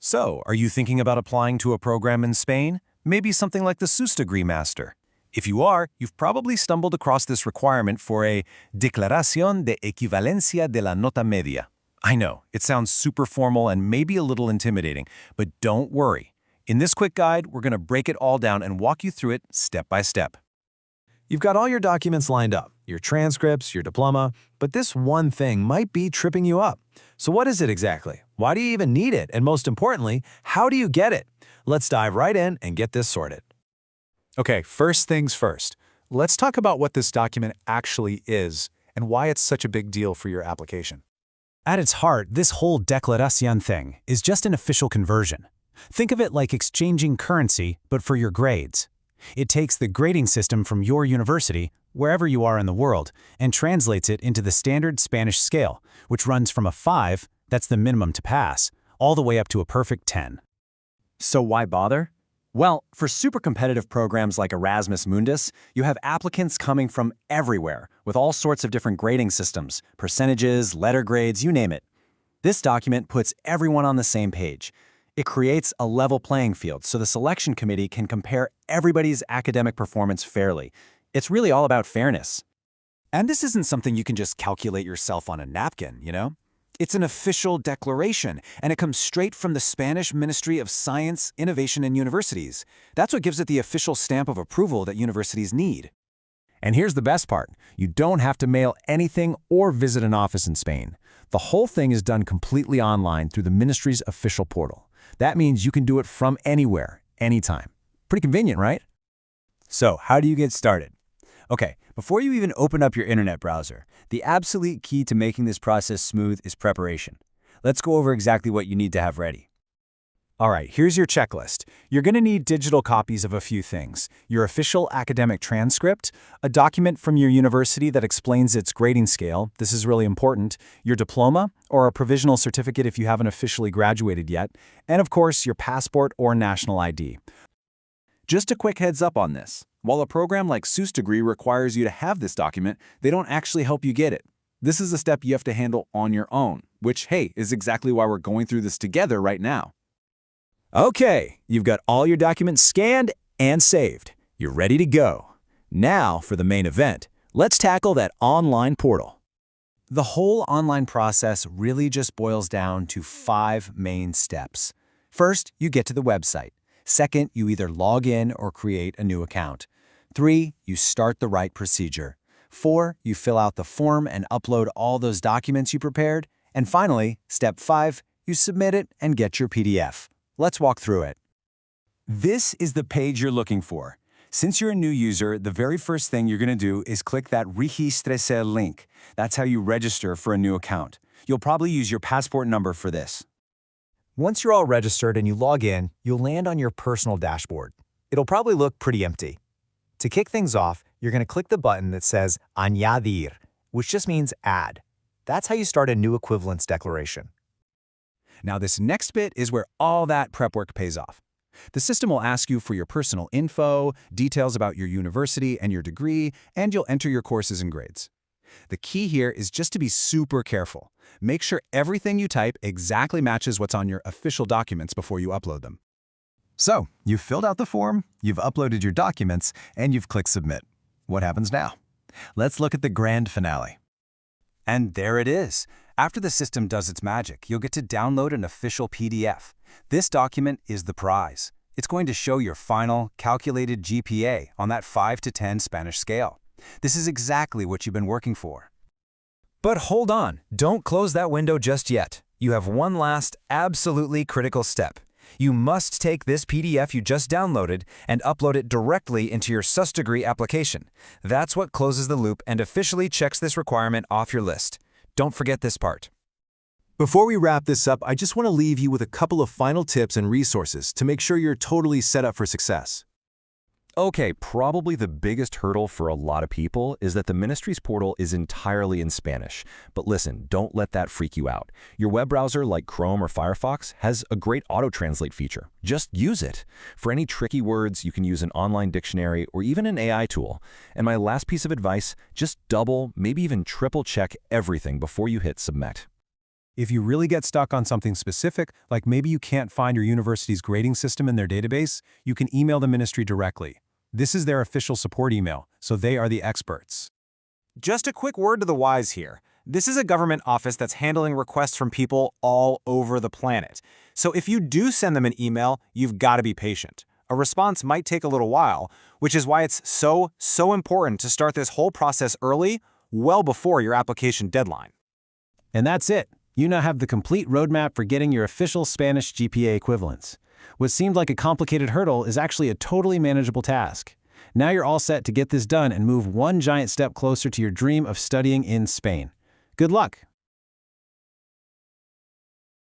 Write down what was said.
So, are you thinking about applying to a program in Spain? Maybe something like the Sustagri Master. If you are, you've probably stumbled across this requirement for a Declaración de Equivalencia de la Nota Media. I know, it sounds super formal and maybe a little intimidating, but don't worry. In this quick guide, we're going to break it all down and walk you through it step by step. You've got all your documents lined up, your transcripts, your diploma, but this one thing might be tripping you up. So what is it exactly? Why do you even need it? And most importantly, how do you get it? Let's dive right in and get this sorted. Okay, first things first. Let's talk about what this document actually is and why it's such a big deal for your application. At its heart, this whole declaración thing is just an official conversion. Think of it like exchanging currency, but for your grades. It takes the grading system from your university, wherever you are in the world, and translates it into the standard Spanish scale, which runs from a 5, that's the minimum to pass, all the way up to a perfect 10. So why bother? Well, for super competitive programs like Erasmus Mundus, you have applicants coming from everywhere with all sorts of different grading systems, percentages, letter grades, you name it. This document puts everyone on the same page. It creates a level playing field so the selection committee can compare everybody's academic performance fairly. It's really all about fairness. And this isn't something you can just calculate yourself on a napkin, you know? It's an official declaration, and it comes straight from the Spanish Ministry of Science, Innovation, and Universities. That's what gives it the official stamp of approval that universities need. And here's the best part. You don't have to mail anything or visit an office in Spain. The whole thing is done completely online through the ministry's official portal. That means you can do it from anywhere, anytime. Pretty convenient, right? So, how do you get started? Okay, before you even open up your internet browser, the absolute key to making this process smooth is preparation. Let's go over exactly what you need to have ready. All right, here's your checklist. You're going to need digital copies of a few things: your official academic transcript, a document from your university that explains its grading scale, this is really important, your diploma, or a provisional certificate if you haven't officially graduated yet, and of course, your passport or national ID. Just a quick heads up on this. While a program like Sustagri requires you to have this document, they don't actually help you get it. This is a step you have to handle on your own, which, hey, is exactly why we're going through this together right now. Okay, you've got all your documents scanned and saved. You're ready to go. Now for the main event. Let's tackle that online portal. The whole online process really just boils down to 5 main steps. First, you get to the website. Second, you either log in or create a new account. 3, you start the right procedure. 4, you fill out the form and upload all those documents you prepared. And finally, step 5, you submit it and get your PDF. Let's walk through it. This is the page you're looking for. Since you're a new user, the very first thing you're going to do is click that Regístrese link. That's how you register for a new account. You'll probably use your passport number for this. Once you're all registered and you log in, you'll land on your personal dashboard. It'll probably look pretty empty. To kick things off, you're going to click the button that says Añadir, which just means add. That's how you start a new equivalence declaration. Now this next bit is where all that prep work pays off. The system will ask you for your personal info, details about your university and your degree, and you'll enter your courses and grades. The key here is just to be super careful. Make sure everything you type exactly matches what's on your official documents before you upload them. So, you've filled out the form, you've uploaded your documents, and you've clicked Submit. What happens now? Let's look at the grand finale. And there it is. After the system does its magic, you'll get to download an official PDF. This document is the prize. It's going to show your final, calculated GPA on that 5 to 10 Spanish scale. This is exactly what you've been working for. But hold on, don't close that window just yet. You have one last, absolutely critical step. You must take this PDF you just downloaded and upload it directly into your Sustagri application. That's what closes the loop and officially checks this requirement off your list. Don't forget this part. Before we wrap this up, I just want to leave you with a couple of final tips and resources to make sure you're totally set up for success. Okay, probably the biggest hurdle for a lot of people is that the ministry's portal is entirely in Spanish. But listen, don't let that freak you out. Your web browser like Chrome or Firefox has a great auto-translate feature. Just use it. For any tricky words, you can use an online dictionary or even an AI tool. And my last piece of advice, just double, maybe even triple check everything before you hit submit. If you really get stuck on something specific, like maybe you can't find your university's grading system in their database, you can email the ministry directly. This is their official support email, so they are the experts. Just a quick word to the wise here. This is a government office that's handling requests from people all over the planet. So if you do send them an email, you've got to be patient. A response might take a little while, which is why it's so important to start this whole process early, well before your application deadline. And that's it. You now have the complete roadmap for getting your official Spanish GPA equivalence. What seemed like a complicated hurdle is actually a totally manageable task. Now you're all set to get this done and move one giant step closer to your dream of studying in Spain. Good luck!